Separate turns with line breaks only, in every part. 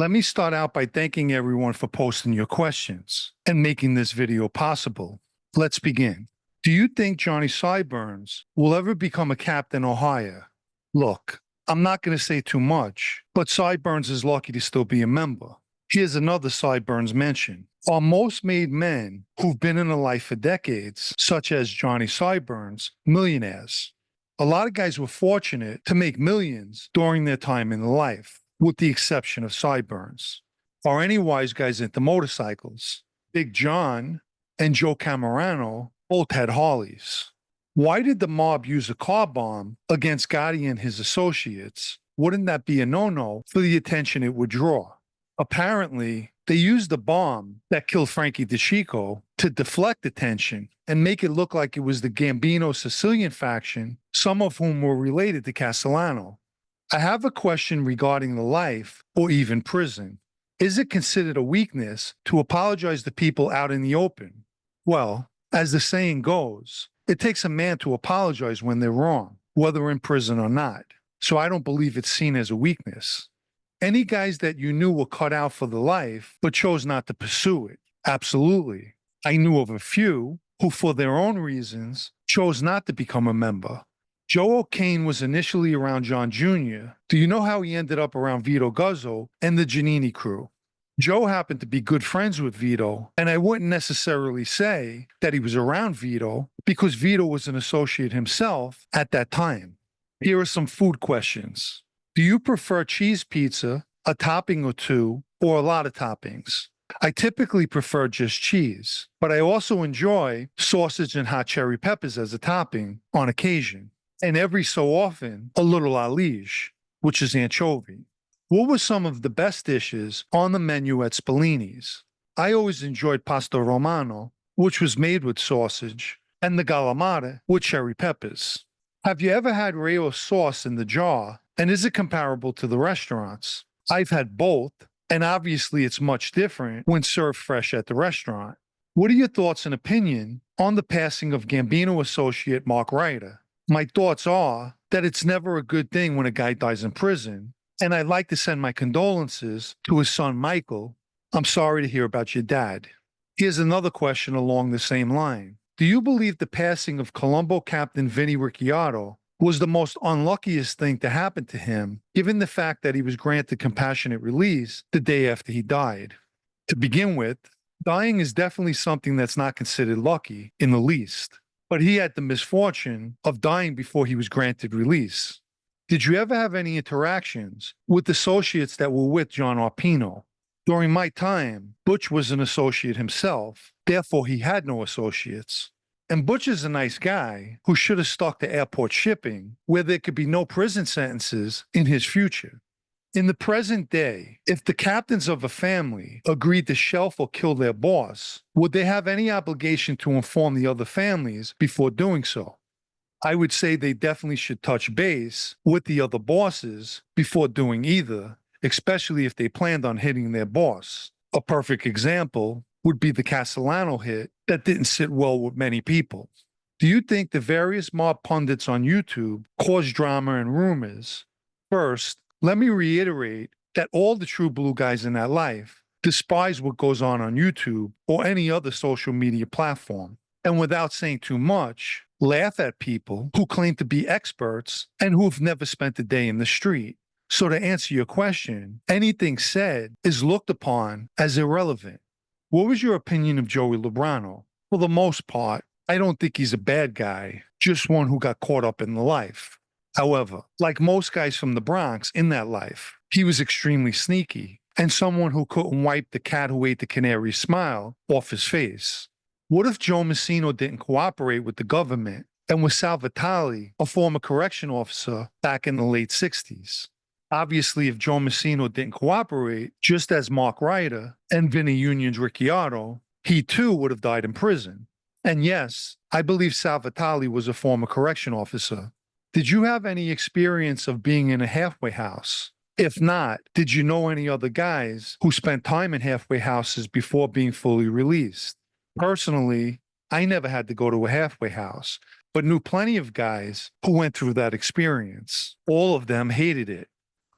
Let me start out by thanking everyone for posting your questions and making this video possible. Let's begin. Do you think Johnny Sideburns will ever become a captain or higher? Look, I'm not going to say too much, but Sideburns is lucky to still be a member. Here's another Sideburns mention. Are most made men who've been in a life for decades, such as Johnny Sideburns, millionaires? A lot of guys were fortunate to make millions during their time in life, with the exception of Sideburns. Are any wise guys into motorcycles? Big John and Joe Camerano both had Harleys. Why did the mob use a car bomb against Gotti and his associates? Wouldn't that be a no-no for the attention it would draw? Apparently, they used the bomb that killed Frankie DeChico to deflect attention and make it look like it was the Gambino Sicilian faction, some of whom were related to Castellano. I have a question regarding the life or even prison. Is it considered a weakness to apologize to people out in the open? Well, as the saying goes, it takes a man to apologize when they're wrong, whether in prison or not. So I don't believe it's seen as a weakness. Any guys that you knew were cut out for the life but chose not to pursue it? Absolutely. I knew of a few who, for their own reasons, chose not to become a member. Joe O'Kane was initially around John Jr. Do you know how he ended up around Vito Guzzo and the Giannini crew? Joe happened to be good friends with Vito, and I wouldn't necessarily say that he was around Vito because Vito was an associate himself at that time. Here are some food questions. Do you prefer cheese pizza, a topping or two, or a lot of toppings? I typically prefer just cheese, but I also enjoy sausage and hot cherry peppers as a topping on occasion, and every so often, a little alige, which is anchovy. What were some of the best dishes on the menu at Spallini's? I always enjoyed pasta romano, which was made with sausage, and the galamata with cherry peppers. Have you ever had Rayo sauce in the jar, and is it comparable to the restaurants? I've had both, and obviously it's much different when served fresh at the restaurant. What are your thoughts and opinion on the passing of Gambino associate Mark Ryder? My thoughts are that it's never a good thing when a guy dies in prison, and I'd like to send my condolences to his son Michael. I'm sorry to hear about your dad. Here's another question along the same line. Do you believe the passing of Colombo captain Vinny Ricciardo was the most unluckiest thing to happen to him, given the fact that he was granted compassionate release the day after he died? To begin with, dying is definitely something that's not considered lucky in the least, but he had the misfortune of dying before he was granted release. Did you ever have any interactions with associates that were with John Arpino? During my time, Butch was an associate himself, therefore he had no associates. And Butch is a nice guy who should have stuck to airport shipping, where there could be no prison sentences in his future. In the present day, if the captains of a family agreed to shelf or kill their boss, would they have any obligation to inform the other families before doing so? I would say they definitely should touch base with the other bosses before doing either, especially if they planned on hitting their boss. A perfect example would be the Castellano hit that didn't sit well with many people. Do you think the various mob pundits on YouTube cause drama and rumors? First, let me reiterate that all the true blue guys in that life despise what goes on YouTube or any other social media platform. And without saying too much, laugh at people who claim to be experts and who have never spent a day in the street. So to answer your question, anything said is looked upon as irrelevant. What was your opinion of Joey Lubrano? For the most part, I don't think he's a bad guy, just one who got caught up in the life. However, like most guys from the Bronx in that life, he was extremely sneaky and someone who couldn't wipe the cat who ate the canary smile off his face. What if Joe Messino didn't cooperate with the government and was Sal Vitale, a former correction officer back in the late 60s? Obviously, if Joe Messino didn't cooperate, just as Mark Ryder and Vinny Union's Ricciardo, he too would have died in prison. And yes, I believe Sal Vitale was a former correction officer. Did you have any experience of being in a halfway house? If not, did you know any other guys who spent time in halfway houses before being fully released? Personally, I never had to go to a halfway house, but knew plenty of guys who went through that experience. All of them hated it.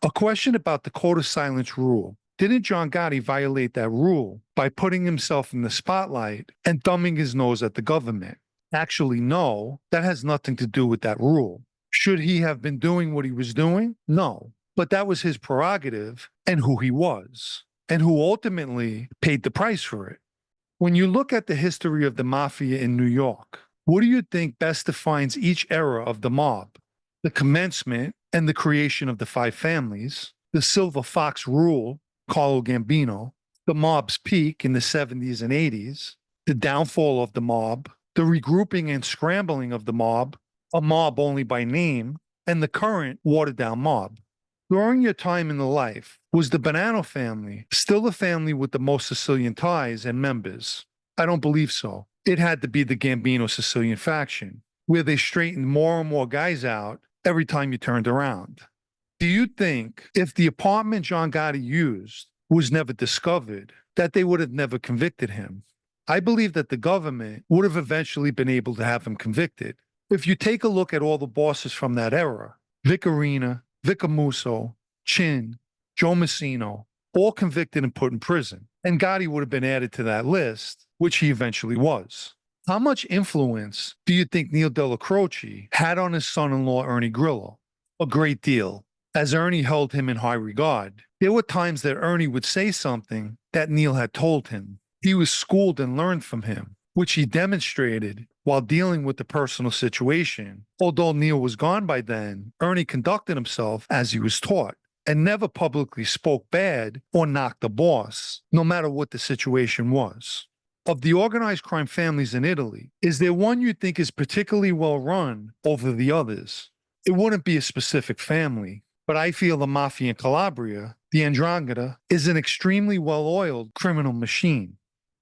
A question about the code of silence rule. Didn't John Gotti violate that rule by putting himself in the spotlight and thumbing his nose at the government? Actually, no, that has nothing to do with that rule. Should he have been doing what he was doing? No, but that was his prerogative and who he was, and who ultimately paid the price for it. When you look at the history of the Mafia in New York, what do you think best defines each era of the mob? The commencement and the creation of the five families, the Silver Fox rule, Carlo Gambino, the mob's peak in the 70s and 80s, the downfall of the mob, the regrouping and scrambling of the mob, a mob only by name, and the current watered-down mob. During your time in the life, was the Bonanno family still the family with the most Sicilian ties and members? I don't believe so. It had to be the Gambino Sicilian faction, where they straightened more and more guys out every time you turned around. Do you think if the apartment John Gotti used was never discovered, that they would have never convicted him? I believe that the government would have eventually been able to have him convicted. If you take a look at all the bosses from that era, Vic Arena, Vic Amuso, Chin, Joe Messino, all convicted and put in prison, and Gotti would have been added to that list, which he eventually was. How much influence do you think Neil Della Croce had on his son-in-law Ernie Grillo? A great deal, as Ernie held him in high regard. There were times that Ernie would say something that Neil had told him. He was schooled and learned from him, which he demonstrated while dealing with the personal situation. Although Neil was gone by then, Ernie conducted himself as he was taught and never publicly spoke bad or knocked the boss, no matter what the situation was. Of the organized crime families in Italy, is there one you think is particularly well run over the others? It wouldn't be a specific family, but I feel the Mafia in Calabria, the 'Ndrangheta, is an extremely well-oiled criminal machine.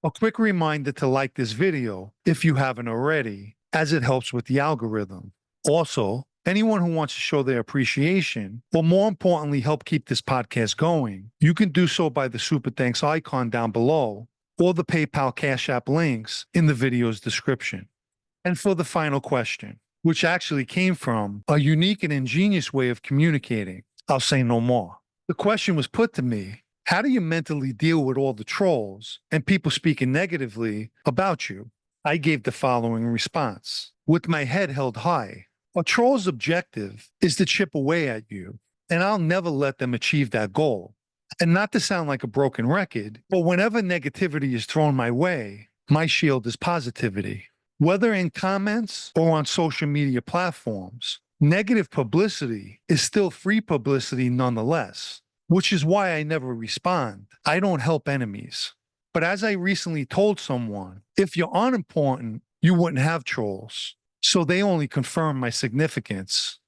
A quick reminder to like this video if you haven't already, as it helps with the algorithm. Also, anyone who wants to show their appreciation, or more importantly, help keep this podcast going, you can do so by the Super Thanks icon down below, or the PayPal Cash App links in the video's description. And for the final question, which actually came from a unique and ingenious way of communicating, I'll say no more. The question was put to me: how do you mentally deal with all the trolls and people speaking negatively about you? I gave the following response. With my head held high, a troll's objective is to chip away at you, and I'll never let them achieve that goal. And not to sound like a broken record, but whenever negativity is thrown my way, my shield is positivity. Whether in comments or on social media platforms, negative publicity is still free publicity nonetheless, which is why I never respond. I don't help enemies. But as I recently told someone, if you're unimportant, you wouldn't have trolls. So they only confirm my significance.